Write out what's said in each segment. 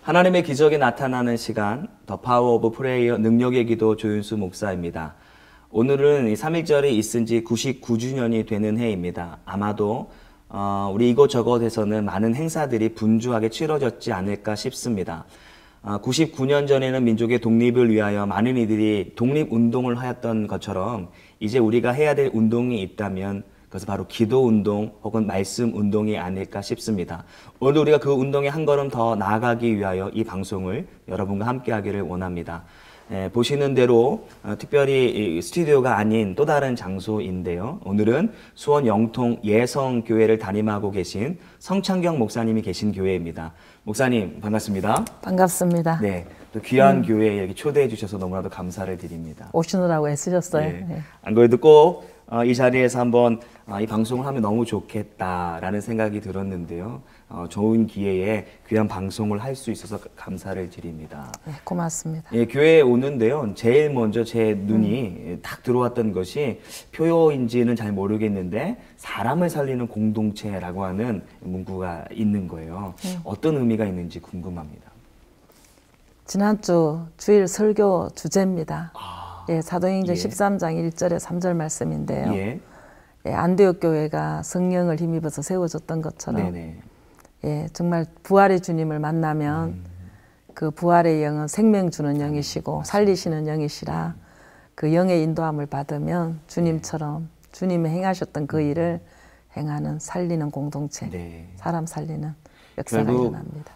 하나님의 기적이 나타나는 시간, 더 파워 오브 프레이어 능력의 기도 조윤수 목사입니다. 오늘은 3.1절이 있은 지 99주년이 되는 해입니다. 아마도 우리 이곳저곳에서는 많은 행사들이 분주하게 치러졌지 않을까 싶습니다. 99년 전에는 민족의 독립을 위하여 많은 이들이 독립운동을 하였던 것처럼 이제 우리가 해야 될 운동이 있다면 그것은 바로 기도운동 혹은 말씀운동이 아닐까 싶습니다. 오늘 우리가 그 운동에 한 걸음 더 나아가기 위하여 이 방송을 여러분과 함께 하기를 원합니다. 보시는 대로 특별히 스튜디오가 아닌 또 다른 장소인데요. 오늘은 수원 영통 예성교회를 담임하고 계신 성창경 목사님이 계신 교회입니다. 목사님 반갑습니다. 반갑습니다. 네, 또 귀한 교회에 이렇게 초대해 주셔서 너무나도 감사를 드립니다. 오시느라고 애쓰셨어요. 네. 네. 안 그래도 꼭 이 자리에서 한번 이 방송을 하면 너무 좋겠다라는 생각이 들었는데요. 좋은 기회에 귀한 방송을 할 수 있어서 감사를 드립니다. 네, 고맙습니다. 예, 교회에 오는데요. 제일 먼저 제 눈이 딱 들어왔던 것이 표요인지는 잘 모르겠는데 사람을 살리는 공동체라고 하는 문구가 있는 거예요. 어떤 의미가 있는지 궁금합니다. 지난주 주일 설교 주제입니다. 예, 사도행전 예. 13장 1절에 3절 말씀인데요. 예. 예, 안디옥 교회가 성령을 힘입어서 세워졌던 것처럼 네네. 예, 정말 부활의 주님을 만나면 그 부활의 영은 생명 주는 영이시고 살리시는 영이시라 그 영의 인도함을 받으면 주님처럼 주님이 행하셨던 그 일을 행하는 살리는 공동체, 네. 사람 살리는 역사가 결국 일어납니다.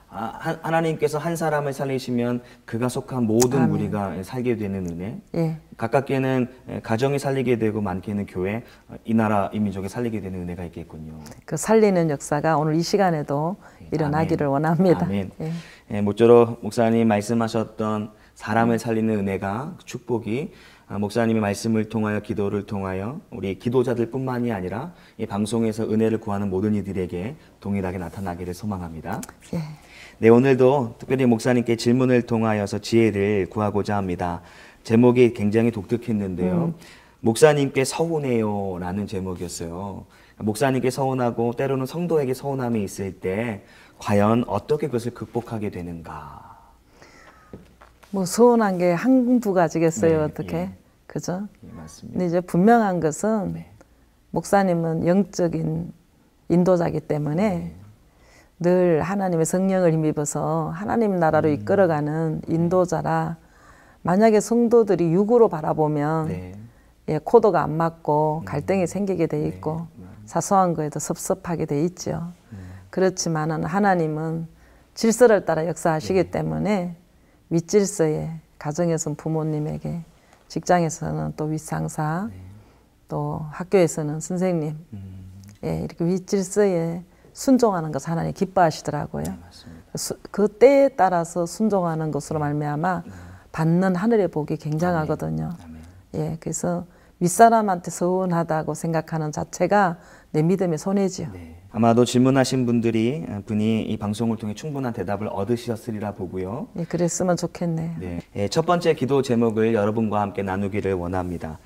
하나님께서 한 사람을 살리시면 그가 속한 모든 아멘. 무리가 살게 되는 은혜. 예, 가깝게는 가정이 살리게 되고 많게는 교회, 이 나라, 이 민족이 살리게 되는 은혜가 있겠군요. 그 살리는 역사가 오늘 이 시간에도 일어나기를 아멘. 원합니다. 아멘. 예. 예, 모쪼록 목사님 말씀하셨던 사람을 살리는 은혜가 축복이 목사님의 말씀을 통하여 기도를 통하여 우리 기도자들 뿐만이 아니라 이 방송에서 은혜를 구하는 모든 이들에게 동일하게 나타나기를 소망합니다. 예. 네, 오늘도 특별히 목사님께 질문을 통하여서 지혜를 구하고자 합니다. 제목이 굉장히 독특했는데요. 목사님께 서운해요 라는 제목이었어요. 목사님께 서운하고 때로는 성도에게 서운함이 있을 때 과연 어떻게 그것을 극복하게 되는가? 뭐 서운한 게 한두 가지겠어요. 네, 어떻게? 예. 그죠? 예, 맞습니다. 근데 이제 분명한 것은 네. 목사님은 영적인 인도자이기 때문에 늘 하나님의 성령을 힘입어서 하나님 나라로 이끌어가는 인도자라 만약에 성도들이 육으로 바라보면 네. 예, 코드가 안 맞고 갈등이 생기게 돼 있고 네. 사소한 거에도 섭섭하게 돼 있죠. 그렇지만은 하나님은 질서를 따라 역사하시기 때문에 윗질서에 가정에서는 부모님에게 직장에서는 또 윗상사 또 학교에서는 선생님 예, 이렇게 윗질서에 순종하는 것을 하나님 기뻐하시더라고요. 맞습니다. 그 때에 따라서 순종하는 것으로 말미암아 받는 하늘의 복이 굉장하거든요. 아멘. 예, 그래서 윗사람한테 서운하다고 생각하는 자체가 내 믿음의 손해지요. 네. 아마도 질문하신 분이 이 방송을 통해 충분한 대답을 얻으셨으리라 보고요. 예, 그랬으면 좋겠네요. 네. 예, 첫 번째 기도 제목을 여러분과 함께 나누기를 원합니다.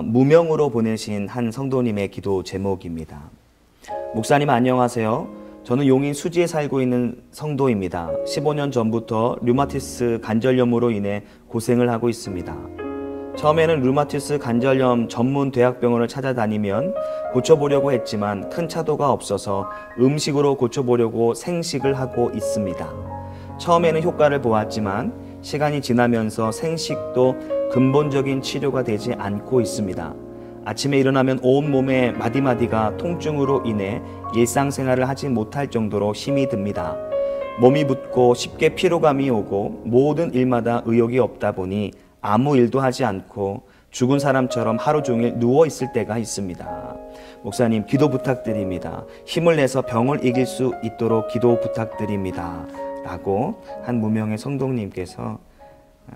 무명으로 보내신 한 성도님의 기도 제목입니다. 목사님 안녕하세요. 저는 용인 수지에 살고 있는 성도입니다. 15년 전부터 류마티스 관절염으로 인해 고생을 하고 있습니다. 처음에는 류마티스 관절염 전문 대학병원을 찾아다니면 고쳐보려고 했지만 큰 차도가 없어서 음식으로 고쳐보려고 생식을 하고 있습니다. 처음에는 효과를 보았지만 시간이 지나면서 생식도 근본적인 치료가 되지 않고 있습니다. 아침에 일어나면 온몸의 마디마디가 통증으로 인해 일상생활을 하지 못할 정도로 힘이 듭니다. 몸이 붓고 쉽게 피로감이 오고 모든 일마다 의욕이 없다 보니 아무 일도 하지 않고 죽은 사람처럼 하루 종일 누워 있을 때가 있습니다. 목사님 기도 부탁드립니다. 힘을 내서 병을 이길 수 있도록 기도 부탁드립니다. 라고 한 무명의 성도님께서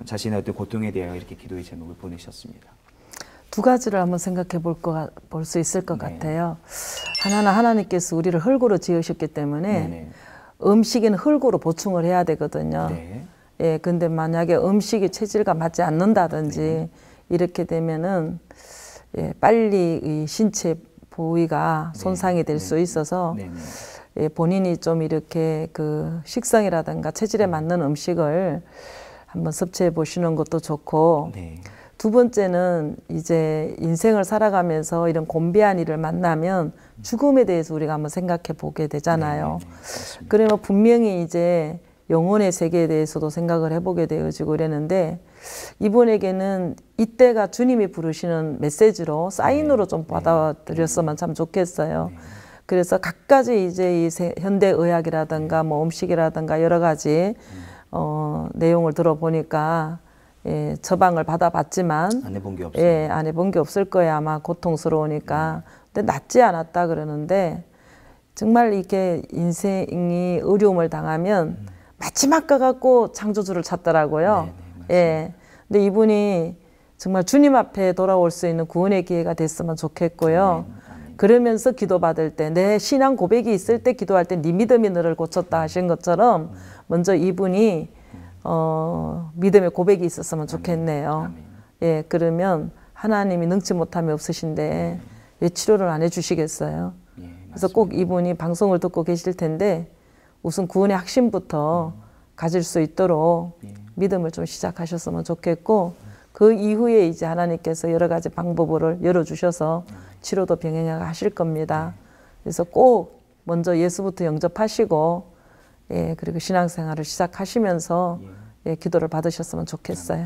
자신의 어떤 고통에 대하여 이렇게 기도의 제목을 보내셨습니다. 두 가지를 한번 생각해 볼 수 있을 것 네. 같아요. 하나는 하나님께서 우리를 흙으로 지으셨기 때문에 네네. 음식은 흙으로 보충을 해야 되거든요. 네. 예, 근데 만약에 음식이 체질과 맞지 않는다든지 이렇게 되면은 예, 빨리 이 신체 부위가 손상이 될 수 있어서 네네. 예, 본인이 좀 이렇게 그 식성이라든가 체질에 맞는 음식을 한번 섭취해 보시는 것도 좋고 네. 두 번째는 이제 인생을 살아가면서 이런 곤비한 일을 만나면 죽음에 대해서 우리가 한번 생각해 보게 되잖아요. 그러면 분명히 이제 영혼의 세계에 대해서도 생각을 해보게 되어지고 이랬는데 이분에게는 이때가 주님이 부르시는 메시지로 사인으로 좀 받아들였으면 참 좋겠어요. 그래서 각가지 이제 이 현대 의학이라든가 뭐 음식이라든가 여러 가지 내용을 들어보니까 예, 처방을 받아봤지만 안 해본 게 없어요. 예, 안 해본 게 없을 거예요. 아마 고통스러우니까. 근데 낫지 않았다 그러는데 정말 이렇게 인생이 어려움을 당하면 마지막 가 갖고 창조주를 찾더라고요. 예. 근데 이분이 정말 주님 앞에 돌아올 수 있는 구원의 기회가 됐으면 좋겠고요. 그러면서 기도받을 때 내 신앙 고백이 있을 때 기도할 때 네 믿음이 너를 고쳤다 하신 것처럼 먼저 이분이 믿음의 고백이 있었으면 좋겠네요. 예, 그러면 하나님이 능치 못함이 없으신데 왜 치료를 안 해주시겠어요? 그래서 꼭 이분이 방송을 듣고 계실 텐데 우선 구원의 확신부터 가질 수 있도록 믿음을 좀 시작하셨으면 좋겠고 그 이후에 이제 하나님께서 여러 가지 방법을 열어주셔서 치료도 병행하실 겁니다. 그래서 꼭 먼저 예수부터 영접하시고 예, 그리고 신앙생활을 시작하시면서 예, 기도를 받으셨으면 좋겠어요.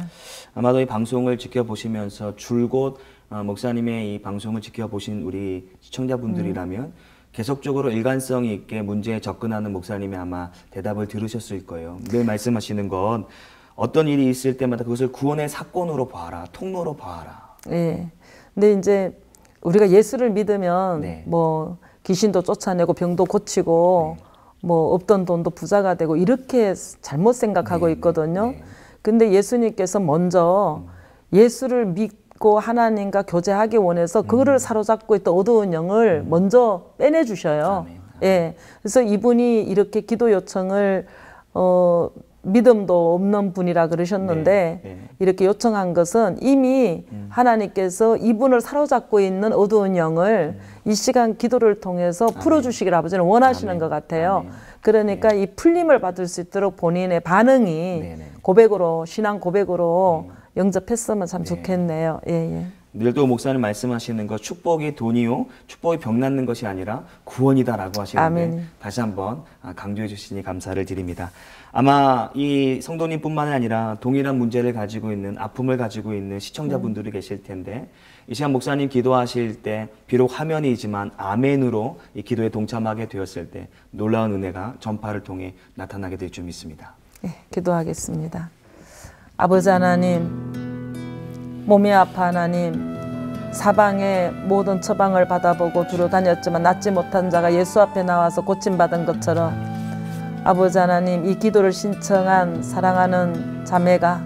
아마도 이 방송을 지켜보시면서 줄곧 목사님의 이 방송을 지켜보신 우리 시청자분들이라면 계속적으로 일관성 있게 문제에 접근하는 목사님의 아마 대답을 들으셨을 거예요. 늘 말씀하시는 건 어떤 일이 있을 때마다 그것을 구원의 사건으로 봐라, 통로로 봐라. 예. 근데 이제 우리가 예수를 믿으면 네. 뭐 귀신도 쫓아내고 병도 고치고 뭐 없던 돈도 부자가 되고 이렇게 잘못 생각하고 있거든요. 근데 예수님께서 먼저 예수를 믿고 하나님과 교제하기 원해서 그거를 사로잡고 있던 어두운 영을 먼저 빼내 주셔요. 예. 그래서 이분이 이렇게 기도 요청을 믿음도 없는 분이라 그러셨는데 이렇게 요청한 것은 이미 하나님께서 이분을 사로잡고 있는 어두운 영을 이 시간 기도를 통해서 풀어주시길 아버지는 원하시는 것 같아요. 그러니까 이 풀림을 받을 수 있도록 본인의 반응이 고백으로 신앙 고백으로 영접했으면 참 좋겠네요. 예, 예. 늘 또 목사님 말씀하시는 것 축복이 돈이요 축복이 병 낫는 것이 아니라 구원이다라고 하시는데 아멘. 다시 한번 강조해 주시니 감사를 드립니다. 아마 이 성도님뿐만 아니라 동일한 문제를 가지고 있는 아픔을 가지고 있는 시청자분들이 계실 텐데 이 시간 목사님 기도하실 때 비록 화면이지만 아멘으로 이 기도에 동참하게 되었을 때 놀라운 은혜가 전파를 통해 나타나게 될 줄 믿습니다. 예, 기도하겠습니다. 아버지 하나님, 몸이 아파 하나님, 사방에 모든 처방을 받아보고 두루 다녔지만 낫지 못한 자가 예수 앞에 나와서 고침받은 것처럼 아버지 하나님, 이 기도를 신청한 사랑하는 자매가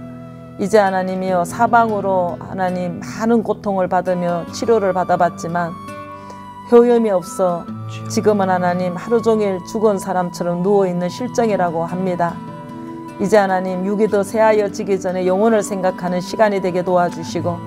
이제 하나님이여 사방으로 하나님 많은 고통을 받으며 치료를 받아봤지만 효염이 없어 지금은 하나님 하루 종일 죽은 사람처럼 누워있는 실정이라고 합니다. 이제 하나님 육이 더 새하여지기 전에 영혼을 생각하는 시간이 되게 도와주시고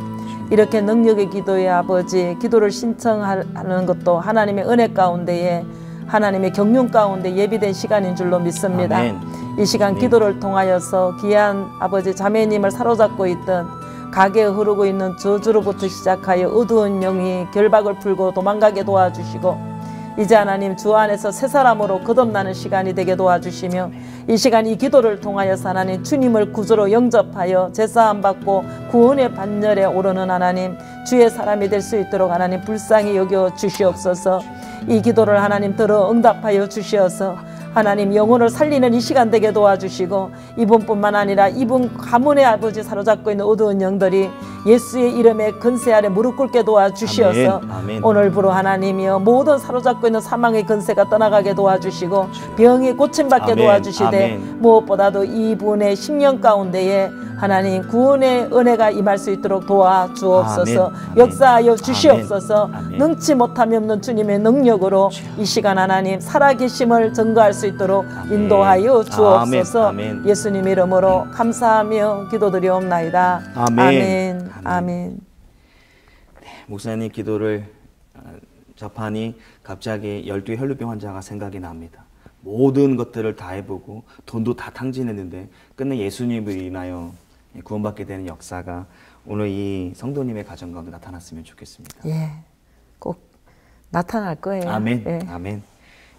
이렇게 능력의 기도의 아버지 기도를 신청하는 것도 하나님의 은혜 가운데에 하나님의 경륜 가운데 예비된 시간인 줄로 믿습니다. 아멘. 이 시간 아멘. 기도를 통하여서 귀한 아버지 자매님을 사로잡고 있던 가게에 흐르고 있는 저주로부터 시작하여 어두운 영이 결박을 풀고 도망가게 도와주시고 이제 하나님 주 안에서 새 사람으로 거듭나는 시간이 되게 도와주시며 이 시간 이 기도를 통하여서 하나님 주님을 구주로 영접하여 제사함 받고 구원의 반열에 오르는 하나님 주의 사람이 될 수 있도록 하나님 불쌍히 여겨 주시옵소서. 이 기도를 하나님 들어 응답하여 주시어서 하나님 영혼을 살리는 이 시간 되게 도와주시고 이분뿐만 아니라 이분 가문의 아버지 사로잡고 있는 어두운 영들이 예수의 이름에 근세 아래 무릎 꿇게 도와주시어서 아멘. 아멘. 오늘부로 하나님이여 모든 사로잡고 있는 사망의 근세가 떠나가게 도와주시고 병이 고침받게 아멘. 도와주시되 아멘. 무엇보다도 이분의 심령 가운데에 하나님 구원의 은혜가 임할 수 있도록 도와주옵소서. 아멘. 아멘. 역사하여 주시옵소서. 아멘. 능치 못함이 없는 주님의 능력으로 이 시간 하나님 살아계심을 증거할 수 있도록 아멘. 인도하여 주옵소서. 아멘. 아멘. 예수님 이름으로 감사하며 기도드리옵나이다. 아멘. 아멘. 아멘. 목사님 기도를 접하니 갑자기 열두 혈루병 환자가 생각이 납니다. 모든 것들을 다 해보고 돈도 다 탕진했는데 끝내 예수님을 인하여 구원받게 되는 역사가 오늘 이 성도님의 가정 가운데 나타났으면 좋겠습니다. 예, 꼭 나타날 거예요. 아멘. 예. 아멘.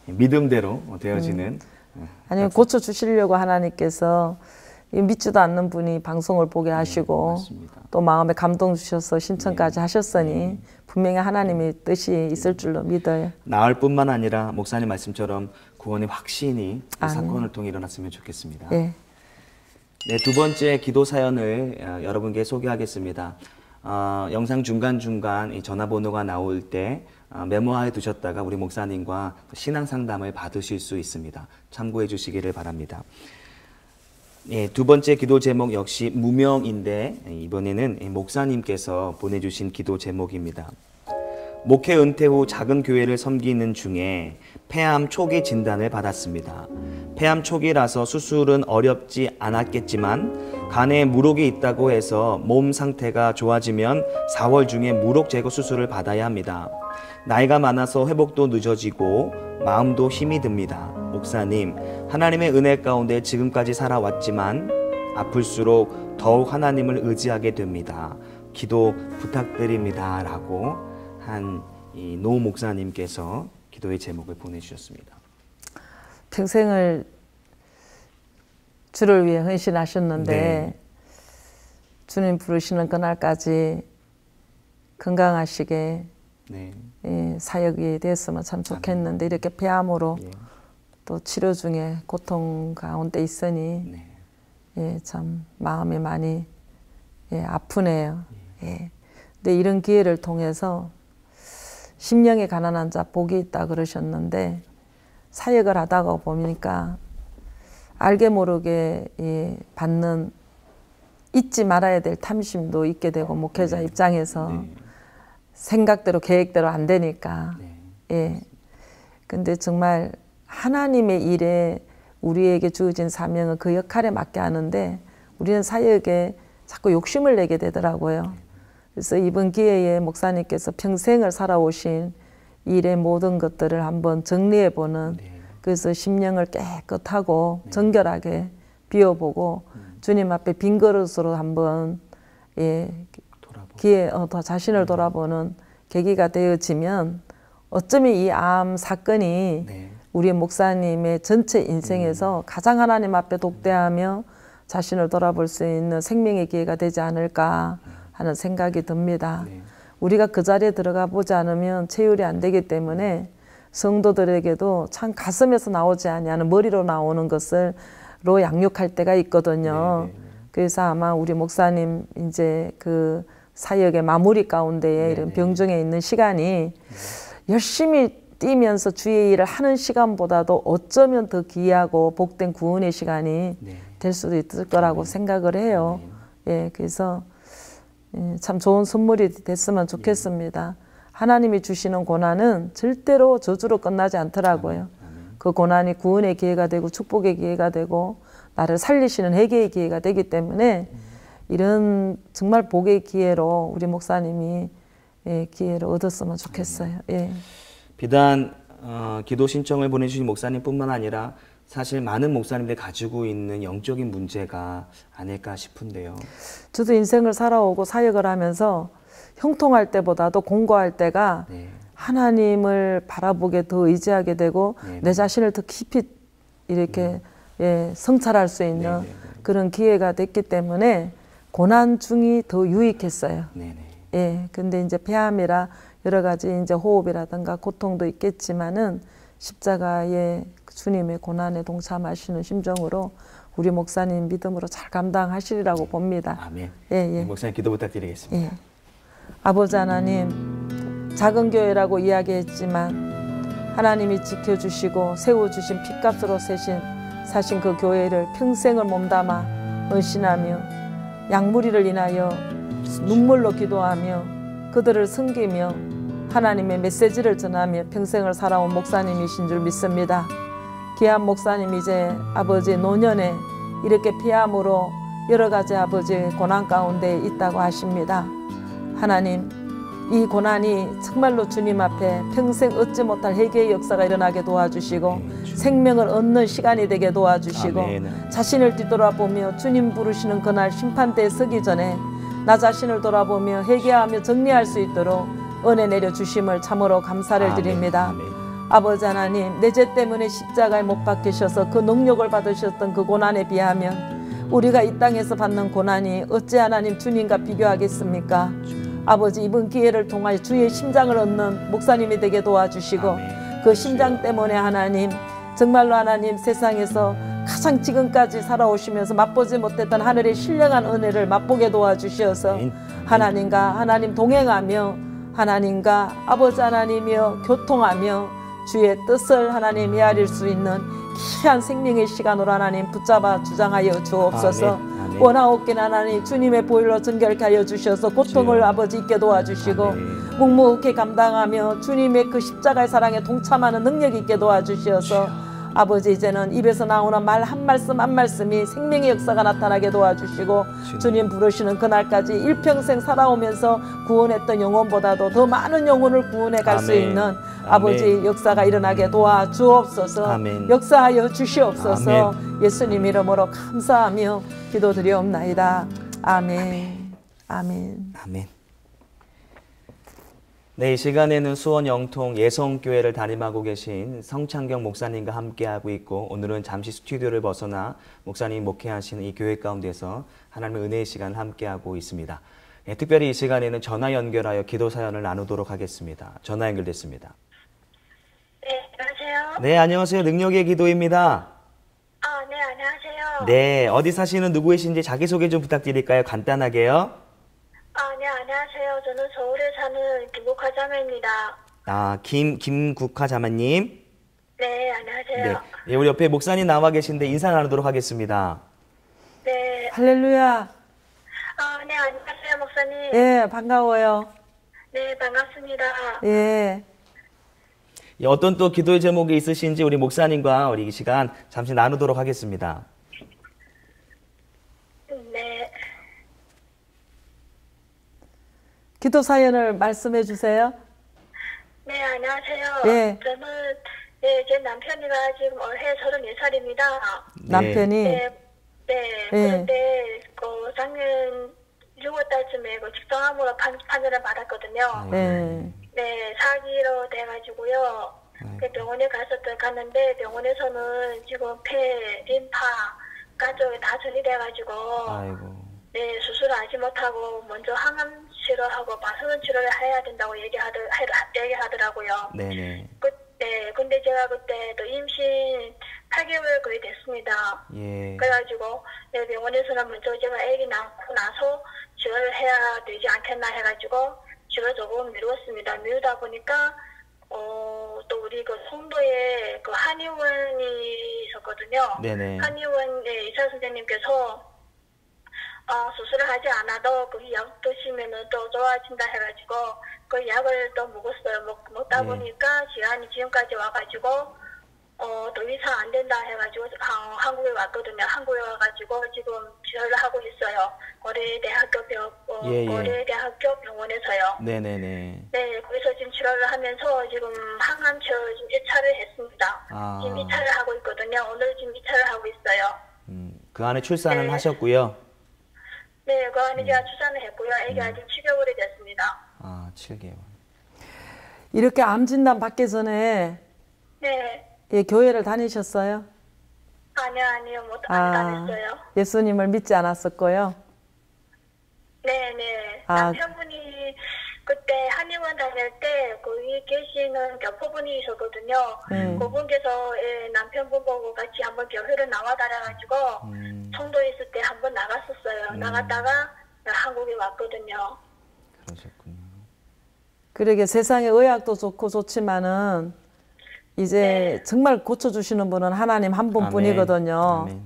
믿음대로 되어지는 아니면 고쳐 주시려고 하나님께서 믿지도 않는 분이 방송을 보게 하시고 맞습니다. 또 마음에 감동 주셔서 신청까지 하셨으니 분명히 하나님의 뜻이 있을 줄로 믿어요. 나을 뿐만 아니라 목사님 말씀처럼 구원의 확신이 이 아멘. 사건을 통해 일어났으면 좋겠습니다. 예. 네, 두 번째 기도 사연을 여러분께 소개하겠습니다. 영상 중간중간 이 전화번호가 나올 때 메모해 두셨다가 우리 목사님과 신앙 상담을 받으실 수 있습니다. 참고해 주시기를 바랍니다. 예, 두 번째 기도 제목 역시 무명인데 이번에는 목사님께서 보내주신 기도 제목입니다. 목회 은퇴 후 작은 교회를 섬기는 중에 폐암 초기 진단을 받았습니다. 폐암 초기라서 수술은 어렵지 않았겠지만 간에 물혹이 있다고 해서 몸 상태가 좋아지면 4월 중에 물혹 제거 수술을 받아야 합니다. 나이가 많아서 회복도 늦어지고 마음도 힘이 듭니다. 목사님, 하나님의 은혜 가운데 지금까지 살아왔지만 아플수록 더욱 하나님을 의지하게 됩니다. 기도 부탁드립니다. 라고 한 이 노 목사님께서 기도의 제목을 보내주셨습니다. 평생을 주를 위해 헌신하셨는데 네. 주님 부르시는 그날까지 건강하시게 네. 사역이 됐으면 참 좋겠는데 이렇게 폐암으로 예. 또 치료 중에 고통 가운데 있으니 네. 참 마음이 많이 아프네요. 근데 이런 기회를 통해서 심령이 가난한 자 복이 있다 그러셨는데 사역을 하다가 보니까 알게 모르게 받는 잊지 말아야 될 탐심도 있게 되고 목회자 입장에서 생각대로 계획대로 안 되니까 근데 정말 하나님의 일에 우리에게 주어진 사명은 그 역할에 맞게 하는데 우리는 사역에 자꾸 욕심을 내게 되더라고요. 그래서 이번 기회에 목사님께서 평생을 살아오신 일의 모든 것들을 한번 정리해보는 그래서 심령을 깨끗하고 정결하게 비워보고 주님 앞에 빈 그릇으로 한번 기회 더 자신을 돌아보는 계기가 되어지면 어쩌면 이 암 사건이 우리 목사님의 전체 인생에서 가장 하나님 앞에 독대하며 자신을 돌아볼 수 있는 생명의 기회가 되지 않을까 하는 생각이 듭니다. 우리가 그 자리에 들어가 보지 않으면 체휼이 안 되기 때문에 성도들에게도 참 가슴에서 나오지 아니하는 머리로 나오는 것을 로 양육할 때가 있거든요. 그래서 아마 우리 목사님 이제 그 사역의 마무리 가운데에 이런 병중에 있는 시간이 열심히 뛰면서 주의 일을 하는 시간보다도 어쩌면 더 귀하고 복된 구원의 시간이 될 수도 있을 거라고 생각을 해요. 그래서 참 좋은 선물이 됐으면 좋겠습니다. 하나님이 주시는 고난은 절대로 저주로 끝나지 않더라고요. 그 고난이 구원의 기회가 되고 축복의 기회가 되고 나를 살리시는 회개의 기회가 되기 때문에 이런 정말 복의 기회로 우리 목사님이 기회를 얻었으면 좋겠어요. 비단 기도 신청을 보내주신 목사님뿐만 아니라 사실 많은 목사님들이 가지고 있는 영적인 문제가 아닐까 싶은데요. 저도 인생을 살아오고 사역을 하면서 형통할 때보다도 공고할 때가 하나님을 바라보게 더 의지하게 되고 내 자신을 더 깊이 이렇게 성찰할 수 있는 그런 기회가 됐기 때문에 고난 중이 더 유익했어요. 근데 이제 폐암이라 여러 가지 이제 호흡이라든가 고통도 있겠지만은 십자가의 주님의 고난에 동참하시는 심정으로 우리 목사님 믿음으로 잘 감당하시리라고 봅니다. 아멘. 목사님 기도 부탁드리겠습니다. 아버지 하나님, 작은 교회라고 이야기했지만 하나님이 지켜주시고 세워주신 핏값으로 사신 그 교회를 평생을 몸담아 헌신하며 양무리를 인하여 눈물로 기도하며 그들을 섬기며 하나님의 메시지를 전하며 평생을 살아온 목사님이신 줄 믿습니다. 귀한 목사님 이제 아버지 노년에 이렇게 폐암으로 여러 가지 아버지 고난 가운데 있다고 하십니다. 하나님, 이 고난이 정말로 주님 앞에 평생 얻지 못할 회개의 역사가 일어나게 도와주시고 생명을 얻는 시간이 되게 도와주시고 아멘. 자신을 뒤돌아보며 주님 부르시는 그날 심판대에 서기 전에 나 자신을 돌아보며 회개하며 정리할 수 있도록 은혜 내려주심을 참으로 감사를 아멘. 드립니다. 아멘. 아버지 하나님, 내 죄 때문에 십자가에 못 박히셔서 그 능력을 받으셨던 그 고난에 비하면 우리가 이 땅에서 받는 고난이 어찌 하나님 주님과 비교하겠습니까? 아버지, 이번 기회를 통하여 주의 심장을 얻는 목사님이 되게 도와주시고 아멘. 그 심장 때문에 하나님, 정말로 하나님 세상에서 가장 지금까지 살아오시면서 맛보지 못했던 하늘의 신령한 은혜를 맛보게 도와주시어서 아멘. 하나님과 하나님 동행하며 하나님과 아버지 하나님이여 교통하며 주의 뜻을 하나님 헤아릴 수 있는 귀한 생명의 시간으로 하나님 붙잡아 주장하여 주옵소서. 아멘. 아멘. 원하옵긴 하나님 주님의 보혈로 정결케 하여 주셔서 고통을 주여. 아버지 있게 도와주시고 아멘. 묵묵히 감당하며 주님의 그 십자가의 사랑에 동참하는 능력 있게 도와주시어서 아버지, 이제는 입에서 나오는 말 한 말씀 한 말씀이 생명의 역사가 나타나게 도와주시고 주님 부르시는 그날까지 일평생 살아오면서 구원했던 영혼보다도 더 많은 영혼을 구원해 갈 수 아멘. 있는 아버지 역사가 일어나게 도와주옵소서. 아멘. 역사하여 주시옵소서. 아멘. 예수님 이름으로 감사하며 기도드리옵나이다. 아멘. 아멘. 아멘. 네, 이 시간에는 수원 영통 예성교회를 담임하고 계신 성창경 목사님과 함께하고 있고, 오늘은 잠시 스튜디오를 벗어나 목사님 목회하시는 이 교회 가운데서 하나님의 은혜의 시간을 함께하고 있습니다. 네, 특별히 이 시간에는 전화 연결하여 기도 사연을 나누도록 하겠습니다. 전화 연결됐습니다. 네, 안녕하세요. 네, 안녕하세요. 능력의 기도입니다. 네, 안녕하세요. 네, 어디 사시는 누구이신지 자기소개 좀 부탁드릴까요? 간단하게요. 네, 안녕하세요. 저는 서울에 사는 김국화 자매입니다. 김국화 자매님. 네, 안녕하세요. 네, 우리 옆에 목사님 나와 계신데 인사 나누도록 하겠습니다. 네. 할렐루야. 네, 안녕하세요, 목사님. 예, 반가워요. 네, 반갑습니다. 예. 어떤 또 기도의 제목이 있으신지 우리 목사님과 우리 이 시간 잠시 나누도록 하겠습니다. 네. 기도 사연을 말씀해 주세요. 네, 안녕하세요. 예. 저는, 제 남편이가 지금 올해 34살입니다. 남편이 네. 예. 그런데, 작년 6월달쯤에 직성암으로 판정을 받았거든요. 예. 네, 사기로 돼가지고요. 그 병원에 갔는데 병원에서는 지금 폐, 림파, 가족이 다 전이돼가지고 아이고. 네, 수술을 하지 못하고 먼저 항암 치료하고 마수는 치료를 해야 된다고 얘기하더라고요. 네네. 네, 근데 제가 그때 또 임신 8개월 거의 됐습니다. 예. 그래가지고 네, 병원에서는 먼저 제가 아기 낳고 나서 치료를 해야 되지 않겠나 해가지고 치료 조금 미뤘습니다. 미루다 보니까 또 우리 그 송도에 그 한의원이 있었거든요. 네네. 한의원의 의사 선생님께서 수술을 하지 않아도 그 약 드시면은 또 좋아진다 해가지고 그 약을 또 먹었어요. 먹다 보니까 시간이 지금까지 와가지고 더 이상 안 된다 해가지고 한국에 왔거든요. 한국에 와가지고 지금 치료를 하고 있어요. 고려대학교 병원에서요. 네네네. 네, 거기서 지금 치료를 하면서 지금 항암 치료 지금 1차를 했습니다. 지금 2차를 하고 있거든요. 오늘 지금 2차를 하고 있어요. 그 안에 출산은 네. 하셨고요. 네, 그 안에 제가 출산을 했고요. 애기가 지금 7개월이 됐습니다. 7개월. 이렇게 암 진단 받기 전에 네. 예, 교회를 다니셨어요? 아니요. 안 다녔어요. 예수님을 믿지 않았었고요. 네네. 아. 남편분이 그때 한의원 다닐 때 거기 계시는 교포분이 있었거든요. 그분께서 남편분 보고 같이 한번 교회를 나와달라가지고 청도에 있을 때 한번 나갔었어요. 나갔다가 한국에 왔거든요. 그러셨군요. 그러게 세상에 의학도 좋고 좋지만은 이제 정말 고쳐주시는 분은 하나님 한 분뿐이거든요. 아멘.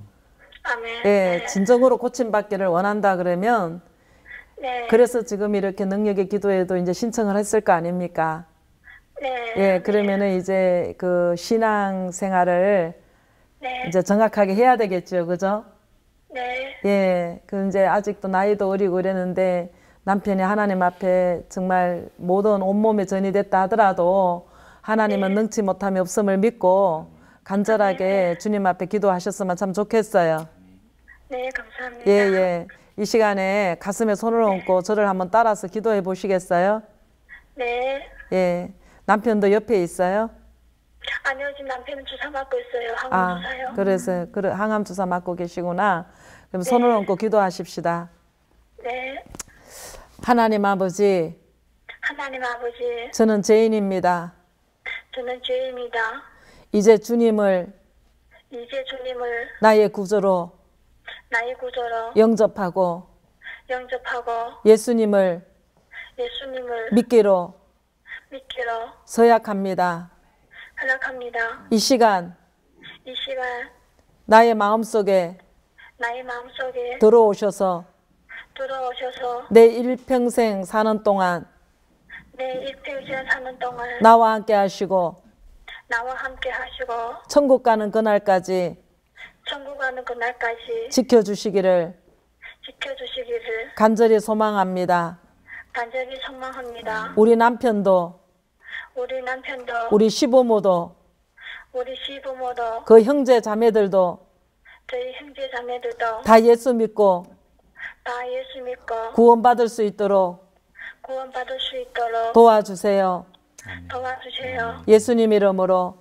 아멘. 예, 네. 진정으로 고침받기를 원한다 그러면 네. 그래서 지금 이렇게 능력의 기도에도 이제 신청을 했을 거 아닙니까? 네. 예, 그러면은 이제 그 신앙 생활을 네. 이제 정확하게 해야 되겠죠, 그죠? 네. 예, 그 이제 아직도 나이도 어리고 이랬는데 남편이 하나님 앞에 정말 모든 온몸에 전이 됐다 하더라도 하나님은 능치 못함이 없음을 믿고 간절하게 주님 앞에 기도하셨으면 참 좋겠어요. 네, 감사합니다. 예, 예. 이 시간에 가슴에 손을 얹고 저를 한번 따라서 기도해 보시겠어요? 네. 예. 남편도 옆에 있어요? 아니요, 지금 남편은 주사 맞고 있어요. 아, 항암 주사요. 그래서 항암 주사 맞고 계시구나. 그럼 손을 얹고 기도하십시다. 네. 하나님 아버지, 하나님 아버지, 저는 죄인입니다. 저는 죄입니다. 이제 주님을 이제 주님을 나의 구주로 나의 구조로 영접하고 영접하고 예수님을 예수님을 믿기로 믿기로 서약합니다. 허락합니다. 이 시간 이 시간 나의 마음속에 나의 마음속에 들어오셔서 들어오셔서 내 일평생 사는 동안 내 일평생 사는 동안 나와 함께 하시고 나와 함께 하시고 천국 가는 그날까지 천국 가는 그날까지 지켜주시기를 지켜주시기를 간절히 소망합니다. 간절히 소망합니다. 우리 남편도 우리 남편도 우리 시부모도 우리 시부모도 그 형제 자매들도 저희 형제 자매들도 다 예수 믿고 다 예수 믿고 구원받을 수 있도록 구원받을 수 있도록 도와주세요. 도와주세요. 예수님 이름으로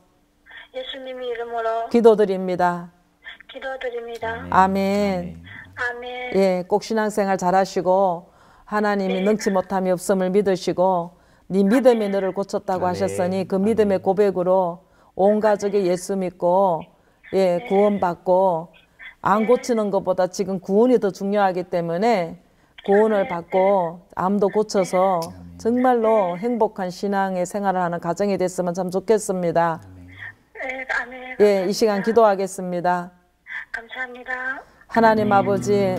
예수님 이름으로 기도드립니다. 기도드립니다. 아멘. 아멘. 예, 꼭 신앙생활 잘하시고 하나님이 능치 못함이 없음을 믿으시고 네 믿음이 너를 고쳤다고 아멘. 하셨으니 그 믿음의 고백으로 온 가족이 예수 믿고 예, 구원받고 안 고치는 것보다 지금 구원이 더 중요하기 때문에 구원을 받고 암도 고쳐서 정말로 행복한 신앙의 생활을 하는 가정이 됐으면 참 좋겠습니다. 네, 아멘. 예, 이 시간 기도하겠습니다. 감사합니다. 하나님 아버지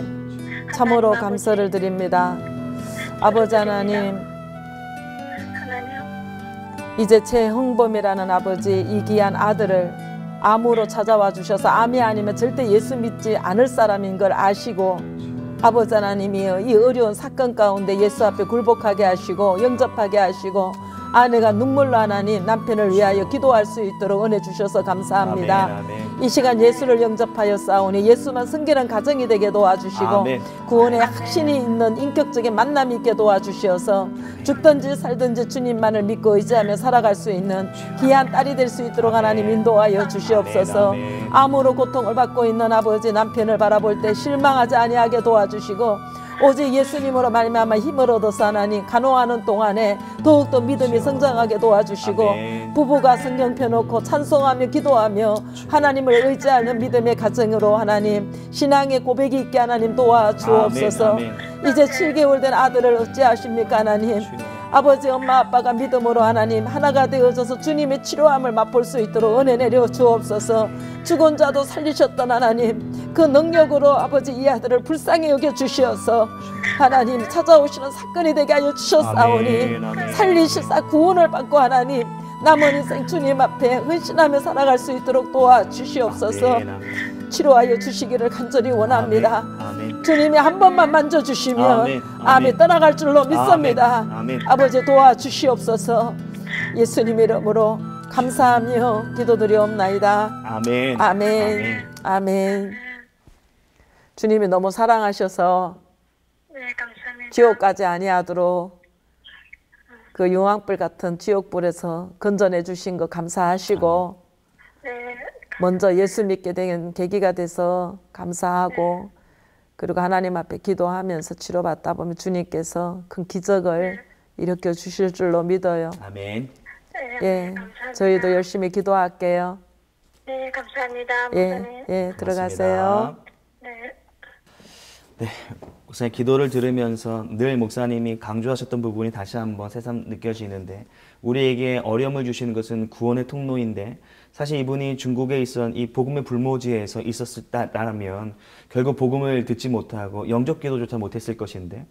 참으로 감사를 드립니다. 아버지 하나님 하나님 이제 최흥범이라는 아버지 이 귀한 아들을 암으로 찾아와 주셔서 암이 아니면 절대 예수 믿지 않을 사람인 걸 아시고 아버지 하나님이여 이 어려운 사건 가운데 예수 앞에 굴복하게 하시고 영접하게 하시고 아내가 눈물로 하나님 남편을 위하여 기도할 수 있도록 은혜 주셔서 감사합니다. 아멘, 아멘. 이 시간 예수를 영접하여 싸우니 예수만 승결한 가정이 되게 도와주시고 아멘. 구원의 확신이 있는 인격적인 만남이 있게 도와주시어서 죽든지 살든지 주님만을 믿고 의지하며 살아갈 수 있는 귀한 딸이 될 수 있도록 하나님 인도하여 주시옵소서. 아멘, 아멘. 암으로 고통을 받고 있는 아버지 남편을 바라볼 때 실망하지 아니하게 도와주시고 오직 예수님으로 말미암아 힘을 얻어서 하나님 간호하는 동안에 더욱더 믿음이 성장하게 도와주시고 아멘. 부부가 성경 펴놓고 찬송하며 기도하며 하나님을 의지하는 믿음의 가정으로 하나님 신앙의 고백이 있게 하나님 도와주옵소서. 아멘, 아멘. 이제 7개월 된 아들을 어찌하십니까 하나님. 아버지 엄마 아빠가 믿음으로 하나님 하나가 되어져서 주님의 치료함을 맛볼 수 있도록 은혜 내려 주옵소서. 죽은 자도 살리셨던 하나님 그 능력으로 아버지 이 아들을 불쌍히 여겨 주시어서 하나님 찾아오시는 사건이 되게 하여 주셨사오니 아멘, 아멘. 살리시사 구원을 받고 하나님 남은 인생 주님 앞에 헌신하며 살아갈 수 있도록 도와주시옵소서. 아멘, 아멘. 치료하여 주시기를 간절히 원합니다. 아멘. 주님이 한 번만 만져주시면 아멘, 아멘. 암이 떠나갈 줄로 믿습니다. 아멘, 아멘. 아버지 도와주시옵소서. 예수님 이름으로 감사하며 기도드리옵나이다. 아멘. 아멘. 아멘. 주님이 너무 사랑하셔서 네, 감사합니다. 지옥까지 아니하도록 그 용왕불 같은 지옥불에서 건져내 주신 거 감사하시고 네, 먼저 예수 믿게 된 계기가 돼서 감사하고 그리고 하나님 앞에 기도하면서 치료받다 보면 주님께서 큰 기적을 일으켜 주실 줄로 믿어요. 아멘. 네, 예, 감사합니다. 저희도 열심히 기도할게요. 네, 감사합니다. 예, 목사님. 예, 들어가세요. 네, 네, 목사님 기도를 들으면서 늘 목사님이 강조하셨던 부분이 다시 한번 새삼 느껴지는데 우리에게 어려움을 주시는 것은 구원의 통로인데 사실 이분이 중국에 있던 이 복음의 불모지에서 있었다라면 결국 복음을 듣지 못하고 영접 기도조차 못했을 것인데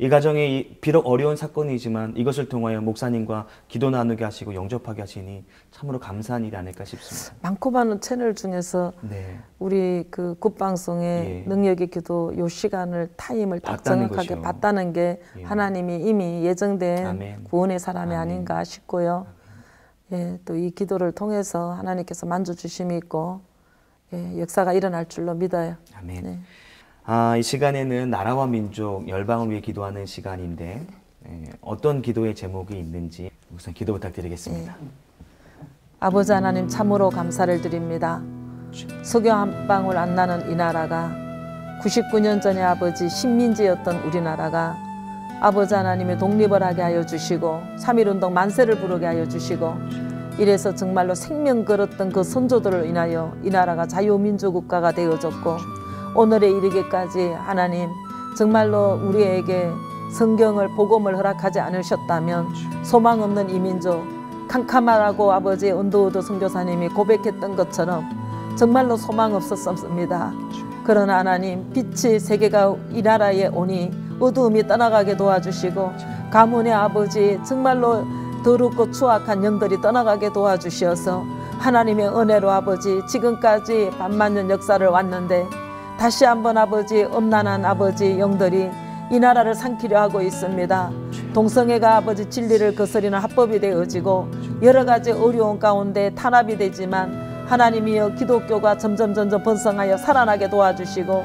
이 가정에 비록 어려운 사건이지만 이것을 통하여 목사님과 기도 나누게 하시고 영접하게 하시니 참으로 감사한 일이 아닐까 싶습니다. 많고 많은 채널 중에서 네. 우리 그 굿방송의 예. 능력의 기도 요 시간을 타임을 딱 봤다는 정확하게 거죠. 봤다는 게 예. 하나님이 이미 예정된 아멘. 구원의 사람이 아멘. 아닌가 싶고요. 예, 또 이 기도를 통해서 하나님께서 만져주심이 있고 예, 역사가 일어날 줄로 믿어요. 아멘. 네. 이 시간에는 나라와 민족, 열방을 위해 기도하는 시간인데 어떤 기도의 제목이 있는지 우선 기도 부탁드리겠습니다. 아버지 하나님 참으로 감사를 드립니다. 석유 한 방울 안 나는 이 나라가 99년 전에 아버지 식민지였던 우리나라가 아버지 하나님의 독립을 하게 하여 주시고 3.1운동 만세를 부르게 하여 주시고 이래서 정말로 생명 걸었던 그 선조들을 인하여 이 나라가 자유민주 국가가 되어졌고 오늘에 이르기까지 하나님 정말로 우리에게 성경을 복음을 허락하지 않으셨다면 소망 없는 이 민족 캄캄하라고 아버지 언더우드 선교사님이 고백했던 것처럼 정말로 소망 없었습니다. 그러나 하나님 빛이 세계가 이 나라에 오니 어두움이 떠나가게 도와주시고 가문의 아버지 정말로 더럽고 추악한 영들이 떠나가게 도와주시어서 하나님의 은혜로 아버지 지금까지 반만년 역사를 왔는데 다시 한번 아버지 엄난한 아버지 영들이 이 나라를 삼키려 하고 있습니다. 동성애가 아버지 진리를 거스리는 합법이 되어지고 여러 가지 어려운 가운데 탄압이 되지만 하나님이여 기독교가 점점 번성하여 살아나게 도와주시고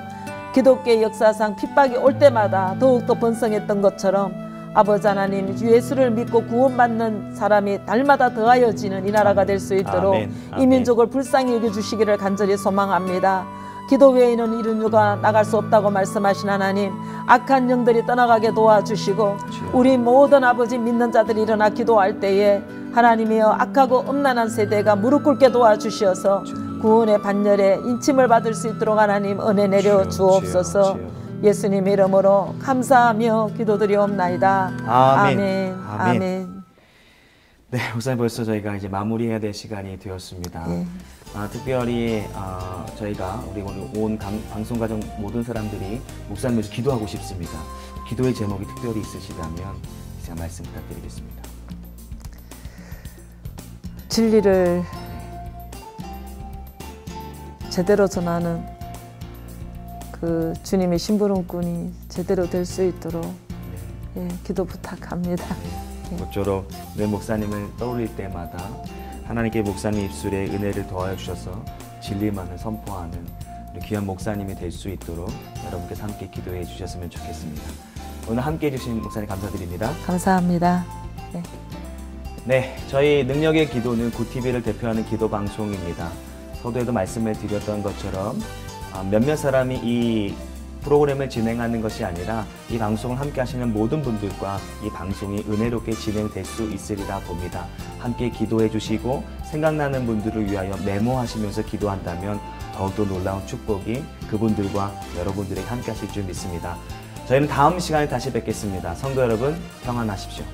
기독교의 역사상 핍박이 올 때마다 더욱더 번성했던 것처럼 아버지 하나님 예수를 믿고 구원받는 사람이 날마다 더하여지는 이 나라가 될 수 있도록 아멘. 이 민족을 불쌍히 여겨주시기를 간절히 소망합니다. 기도 외에는 이런 유가 나갈 수 없다고 말씀하신 하나님 악한 영들이 떠나가게 도와주시고 우리 모든 아버지 믿는 자들이 일어나 기도할 때에 하나님이여 악하고 음란한 세대가 무릎 꿇게 도와주시어서 구원의 반열에 인침을 받을 수 있도록 하나님 은혜 내려 주옵소서. 예수님 이름으로 감사하며 기도드리옵나이다. 아멘. 아멘. 네, 우선 벌써 저희가 이제 마무리해야 될 시간이 되었습니다. 특별히 저희가 우리 오늘 온 방송 가정 모든 사람들이 목사님 위해서 기도하고 싶습니다. 기도의 제목이 특별히 있으시다면 제가 말씀 부탁드리겠습니다. 진리를 제대로 전하는 그 주님의 심부름꾼이 제대로 될 수 있도록 예, 기도 부탁합니다. 모쪼록 내 목사님을 떠올릴 때마다 하나님께 목사님 입술에 은혜를 더하여 주셔서 진리만을 선포하는 우리 귀한 목사님이 될 수 있도록 여러분께서 함께 기도해 주셨으면 좋겠습니다. 오늘 함께 해주신 목사님 감사드립니다. 감사합니다. 네. 네, 저희 능력의 기도는 굿TV를 대표하는 기도 방송입니다. 서두에도 말씀을 드렸던 것처럼 몇몇 사람이 이 프로그램을 진행하는 것이 아니라 이 방송을 함께 하시는 모든 분들과 이 방송이 은혜롭게 진행될 수 있으리라 봅니다. 함께 기도해 주시고 생각나는 분들을 위하여 메모하시면서 기도한다면 더욱더 놀라운 축복이 그분들과 여러분들에게 함께 하실 줄 믿습니다. 저희는 다음 시간에 다시 뵙겠습니다. 성도 여러분 평안하십시오.